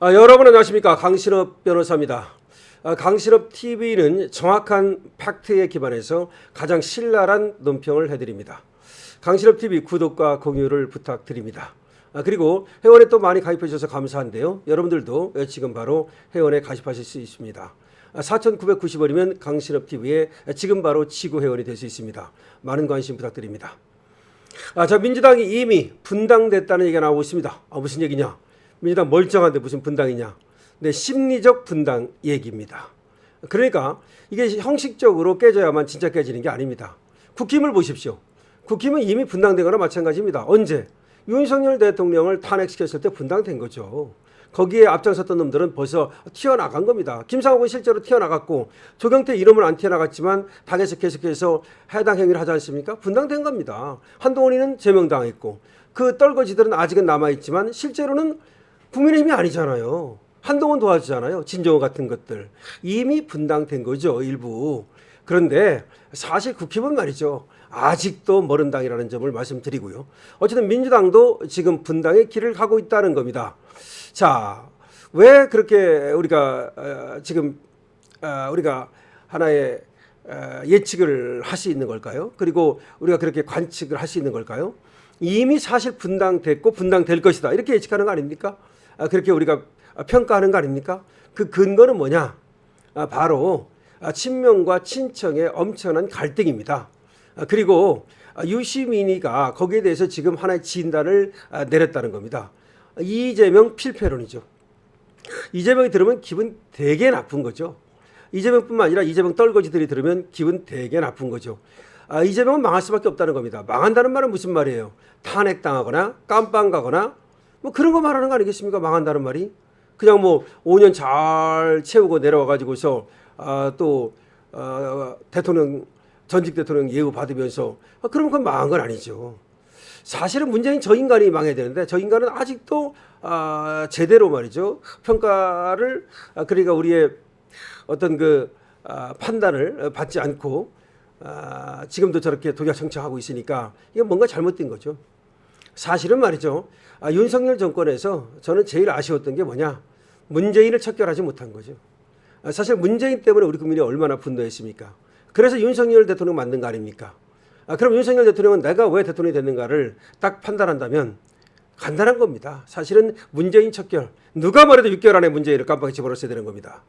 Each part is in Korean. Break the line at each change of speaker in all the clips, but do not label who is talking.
여러분 안녕하십니까. 강신업 변호사입니다. 강신업 TV는 정확한 팩트에 기반해서 가장 신랄한 논평을 해드립니다. 강신업 TV 구독과 공유를 부탁드립니다. 그리고 회원에 또 많이 가입해 주셔서 감사한데요. 여러분들도 지금 바로 회원에 가입하실 수 있습니다. 4,990원이면 강신업 TV에 지금 바로 지구 회원이 될 수 있습니다. 많은 관심 부탁드립니다. 자, 민주당이 이미 분당됐다는 얘기가 나오고 있습니다. 무슨 얘기냐? 민주당 멀쩡한데 무슨 분당이냐? 네, 심리적 분당 얘기입니다. 그러니까 이게 형식적으로 깨져야만 진짜 깨지는 게 아닙니다. 국힘을 보십시오. 국힘은 이미 분당된 거나 마찬가지입니다. 언제? 윤석열 대통령을 탄핵시켰을 때 분당된 거죠. 거기에 앞장섰던 놈들은 벌써 튀어나간 겁니다. 김상욱은 실제로 튀어나갔고 조경태 이름은 안 튀어나갔지만 당에서 계속해서 해당 행위를 하지 않습니까? 분당된 겁니다. 한동훈이는 제명당했고 그 떨거지들은 아직은 남아있지만 실제로는 국민의힘이 아니잖아요. 한동훈 도와주잖아요. 진정호 같은 것들. 이미 분당된 거죠. 일부. 그런데 사실 국힘은 말이죠. 아직도 멀은 당이라는 점을 말씀드리고요. 어쨌든 민주당도 지금 분당의 길을 가고 있다는 겁니다. 자, 왜 그렇게 우리가 지금 우리가 하나의 예측을 할 수 있는 걸까요? 그리고 우리가 그렇게 관측을 할 수 있는 걸까요? 이미 사실 분당됐고 분당될 것이다. 이렇게 예측하는 거 아닙니까? 그렇게 우리가 평가하는 거 아닙니까? 그 근거는 뭐냐? 바로 친명과 친청의 엄청난 갈등입니다. 그리고 유시민이가 거기에 대해서 지금 하나의 진단을 내렸다는 겁니다. 이재명 필패론이죠. 이재명이 들으면 기분 되게 나쁜 거죠. 이재명뿐만 아니라 이재명 떨거지들이 들으면 기분 되게 나쁜 거죠. 이재명은 망할 수밖에 없다는 겁니다. 망한다는 말은 무슨 말이에요? 탄핵당하거나 깜빵 가거나 뭐 그런 거 말하는 거 아니겠습니까? 망한다는 말이. 그냥 뭐 5년 잘 채우고 내려와 가지고서 또 대통령 전직 대통령 예우 받으면서 그러면 그건 망한 건 아니죠. 사실은 문제는 저 인간이 망해야 되는데 저 인간은 아직도 제대로 말이죠. 평가를 그러니까 우리의 어떤 그 판단을 받지 않고 지금도 저렇게 독약청청하고 있으니까 이게 뭔가 잘못된 거죠. 사실은 말이죠. 윤석열 정권에서 저는 제일 아쉬웠던 게 뭐냐? 문재인을 척결하지 못한 거죠. 사실 문재인 때문에 우리 국민이 얼마나 분노했습니까? 그래서 윤석열 대통령 만든 거 아닙니까? 그럼 윤석열 대통령은 내가 왜 대통령이 됐는가를 딱 판단한다면 간단한 겁니다. 사실은 문재인 척결. 누가 말해도 6개월 안에 문재인을 깜빡이 집어넣었어야 되는 겁니다.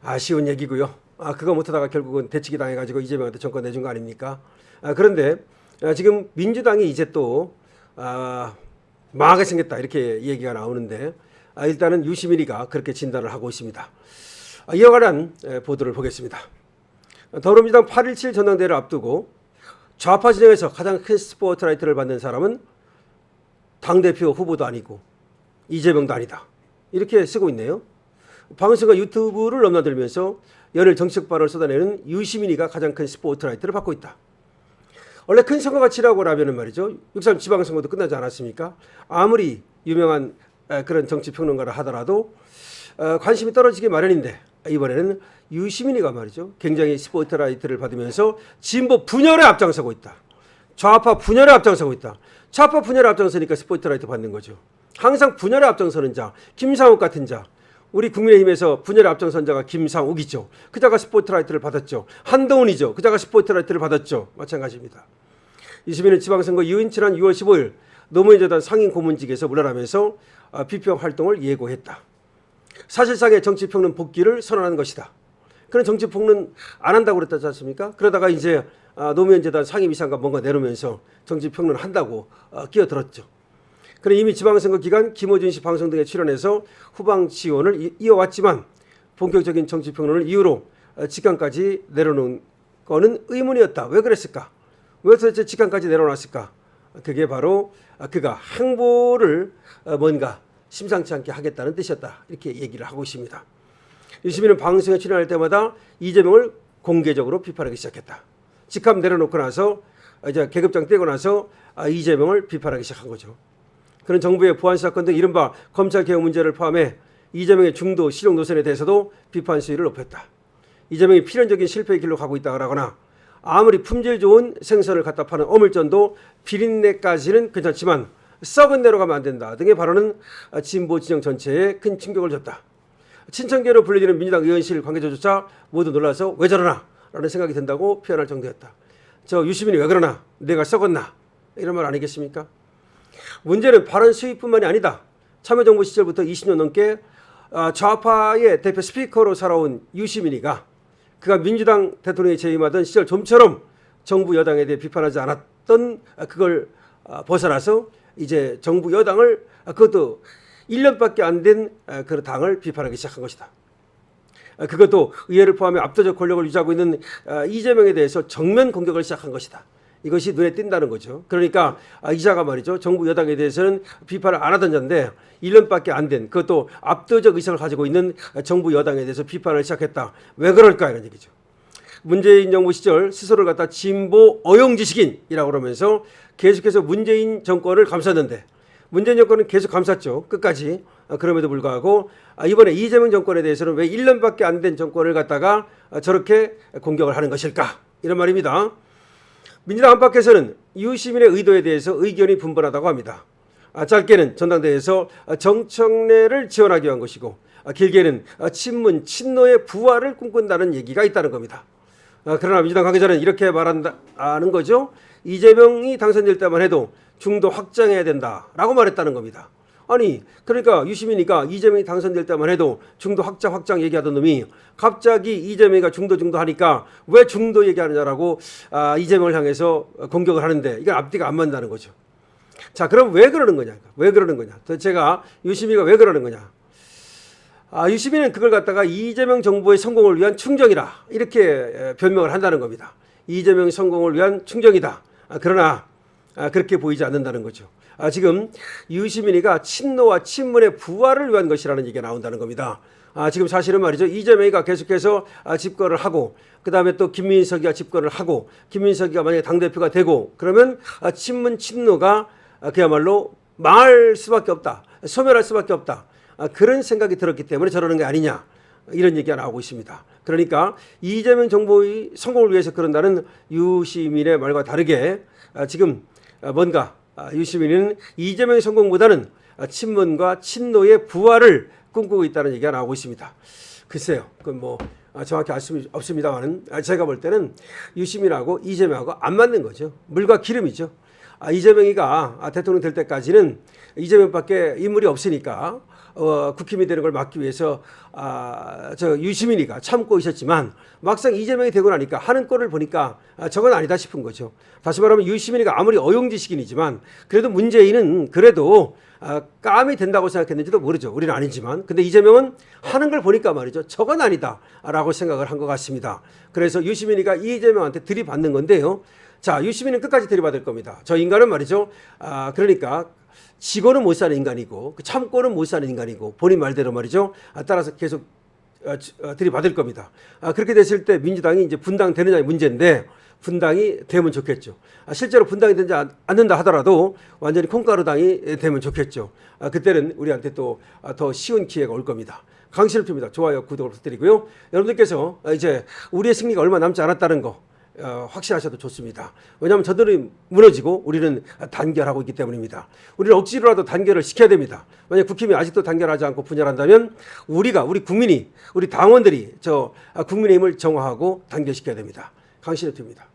아쉬운 얘기고요. 그거 못하다가 결국은 대치기 당해가지고 이재명한테 정권 내준 거 아닙니까? 그런데 지금 민주당이 이제 또 망하게 생겼다 이렇게 얘기가 나오는데 일단은 유시민이가 그렇게 진단을 하고 있습니다. 이와 관한 보도를 보겠습니다. 더불어민주당 8.17 전당대회를 앞두고 좌파 진영에서 가장 큰 스포트라이트를 받는 사람은 당대표 후보도 아니고 이재명도 아니다. 이렇게 쓰고 있네요. 방송과 유튜브를 넘나들면서 연일 정치적 발언을 쏟아내는 유시민이가 가장 큰 스포트라이트를 받고 있다. 원래 큰 선거가 치라고 하면은 말이죠. 6.3 지방선거도 끝나지 않았습니까? 아무리 유명한 그런 정치평론가를 하더라도 관심이 떨어지기 마련인데 이번에는 유시민이가 말이죠. 굉장히 스포트라이트를 받으면서 진보 분열에 앞장서고 있다. 좌파 분열에 앞장서고 있다. 좌파 분열에 앞장서니까 스포트라이트 받는 거죠. 항상 분열에 앞장서는 자, 김상욱 같은 자. 우리 국민의힘에서 분열에 앞장선 자가 김상욱이죠. 그 자가 스포트라이트를 받았죠. 한동훈이죠. 그 자가 스포트라이트를 받았죠. 마찬가지입니다. 유시민은 지방선거 이후인 지난 6월 15일 노무현 재단 상임 고문직에서 물러나면서 비평 활동을 예고했다. 사실상의 정치평론 복귀를 선언한 것이다. 그런 정치평론 안 한다고 그랬지 않습니까? 그러다가 이제 노무현 재단 상임 이사가 뭔가 내놓으면서 정치평론 한다고 끼어들었죠. 그는 이미 지방선거 기간 김어준 씨 방송 등에 출연해서 후방 지원을 이어왔지만 본격적인 정치평론을 이유로 직간까지 내려놓은 거는 의문이었다. 왜 그랬을까? 왜 도대체 직간까지 내려놨을까? 그게 바로 그가 행보를 뭔가 심상치 않게 하겠다는 뜻이었다. 이렇게 얘기를 하고 있습니다. 유시민은 방송에 출연할 때마다 이재명을 공개적으로 비판하기 시작했다. 직함 내려놓고 나서 이제 계급장 떼고 나서 이재명을 비판하기 시작한 거죠. 그런 정부의 보안 사건 등 이른바 검찰 개혁 문제를 포함해 이재명의 중도 실용 노선에 대해서도 비판 수위를 높였다. 이재명이 필연적인 실패의 길로 가고 있다거나 아무리 품질 좋은 생선을 갖다 파는 어물전도 비린내까지는 괜찮지만 썩은 내로 가면 안 된다 등의 발언은 진보 진영 전체에 큰 충격을 줬다. 친천계로 불리는 민주당 의원실 관계자조차 모두 놀라서 왜 저러나 라는 생각이 든다고 표현할 정도였다. 저 유시민이 왜 그러나? 내가 썩었나? 이런 말 아니겠습니까? 문제는 발언 수위뿐만이 아니다. 참여정부 시절부터 20년 넘게 좌파의 대표 스피커로 살아온 유시민이가 그가 민주당 대통령이 재임하던 시절 좀처럼 정부 여당에 대해 비판하지 않았던 그걸 벗어나서 이제 정부 여당을 그것도 1년밖에 안 된 그 당을 비판하기 시작한 것이다. 그것도 의회를 포함해 압도적 권력을 유지하고 있는 이재명에 대해서 정면 공격을 시작한 것이다. 이것이 눈에 띈다는 거죠. 그러니까 이자가 말이죠. 정부 여당에 대해서는 비판을 안 하던 자인데 1년밖에 안 된 그것도 압도적 의석을 가지고 있는 정부 여당에 대해서 비판을 시작했다. 왜 그럴까 이런 얘기죠. 문재인 정부 시절 스스로를 갖다 진보 어용지식인이라고 그러면서 계속해서 문재인 정권을 감쌌는데 문재인 정권은 계속 감쌌죠. 끝까지. 그럼에도 불구하고 이번에 이재명 정권에 대해서는 왜 1년밖에 안 된 정권을 갖다가 저렇게 공격을 하는 것일까? 이런 말입니다. 민주당 안팎에서는 유시민의 의도에 대해서 의견이 분분하다고 합니다. 짧게는 전당대회에서 정청래를 지원하기 위한 것이고 길게는 친문, 친노의 부활을 꿈꾼다는 얘기가 있다는 겁니다. 그러나 민주당 관계자는 이렇게 말한다는 거죠. 이재명이 당선될 때만 해도 중도 확장해야 된다라고 말했다는 겁니다. 아니 그러니까 유시민이가 이재명이 당선될 때만 해도 중도 확장 얘기하던 놈이 갑자기 이재명이가 중도 하니까 왜 중도 얘기하느냐라고 이재명을 향해서 공격을 하는데 이건 앞뒤가 안 맞는다는 거죠. 자 그럼 왜 그러는 거냐? 왜 그러는 거냐? 도대체가 유시민이가 왜 그러는 거냐? 유시민은 그걸 갖다가 이재명 정부의 성공을 위한 충정이라 이렇게 변명을 한다는 겁니다. 이재명 성공을 위한 충정이다. 그러나 그렇게 보이지 않는다는 거죠. 지금 유시민이가 친노와 친문의 부활을 위한 것이라는 얘기가 나온다는 겁니다. 지금 사실은 말이죠. 이재명이가 계속해서 집권을 하고 그다음에 또 김민석이가 집권을 하고 김민석이가 만약에 당대표가 되고 그러면 친문 친노가 그야말로 망할 수밖에 없다. 소멸할 수밖에 없다. 그런 생각이 들었기 때문에 저러는 게 아니냐. 이런 얘기가 나오고 있습니다. 그러니까 이재명 정부의 성공을 위해서 그런다는 유시민의 말과 다르게 지금 뭔가 유시민은 이재명의 성공보다는 친문과 친노의 부활을 꿈꾸고 있다는 얘기가 나오고 있습니다. 글쎄요. 그건 뭐 정확히 알 수 없습니다만 제가 볼 때는 유시민하고 이재명하고 안 맞는 거죠. 물과 기름이죠. 이재명이가 대통령 될 때까지는 이재명밖에 인물이 없으니까 국힘이 되는 걸 막기 위해서 저 유시민이가 참고 있었지만 막상 이재명이 되고 나니까 하는 꼴을 보니까 저건 아니다 싶은 거죠. 다시 말하면 유시민이가 아무리 어용지식인이지만 그래도 문재인은 그래도 깜이 된다고 생각했는지도 모르죠. 우리는 아니지만. 근데 이재명은 하는 걸 보니까 말이죠. 저건 아니다라고 생각을 한 것 같습니다. 그래서 유시민이가 이재명한테 들이받는 건데요. 자, 유시민은 끝까지 들이받을 겁니다. 저 인간은 말이죠. 그러니까 지고는 못 사는 인간이고 참고는 못 사는 인간이고 본인 말대로 말이죠. 따라서 계속 들이받을 겁니다. 그렇게 됐을 때 민주당이 이제 분당되느냐의 문제인데 분당이 되면 좋겠죠. 실제로 분당이 되지 않는다 하더라도 완전히 콩가루당이 되면 좋겠죠. 그때는 우리한테 또 더 쉬운 기회가 올 겁니다. 강신업입니다. 좋아요, 구독을 부탁드리고요. 여러분들께서 이제 우리의 승리가 얼마 남지 않았다는 거 확신하셔도 좋습니다. 왜냐하면 저들이 무너지고 우리는 단결하고 있기 때문입니다. 우리는 억지로라도 단결을 시켜야 됩니다. 만약 국힘이 아직도 단결하지 않고 분열한다면 우리 국민이, 우리 당원들이 저 국민의힘을 정화하고 단결시켜야 됩니다. 강신혜입니다.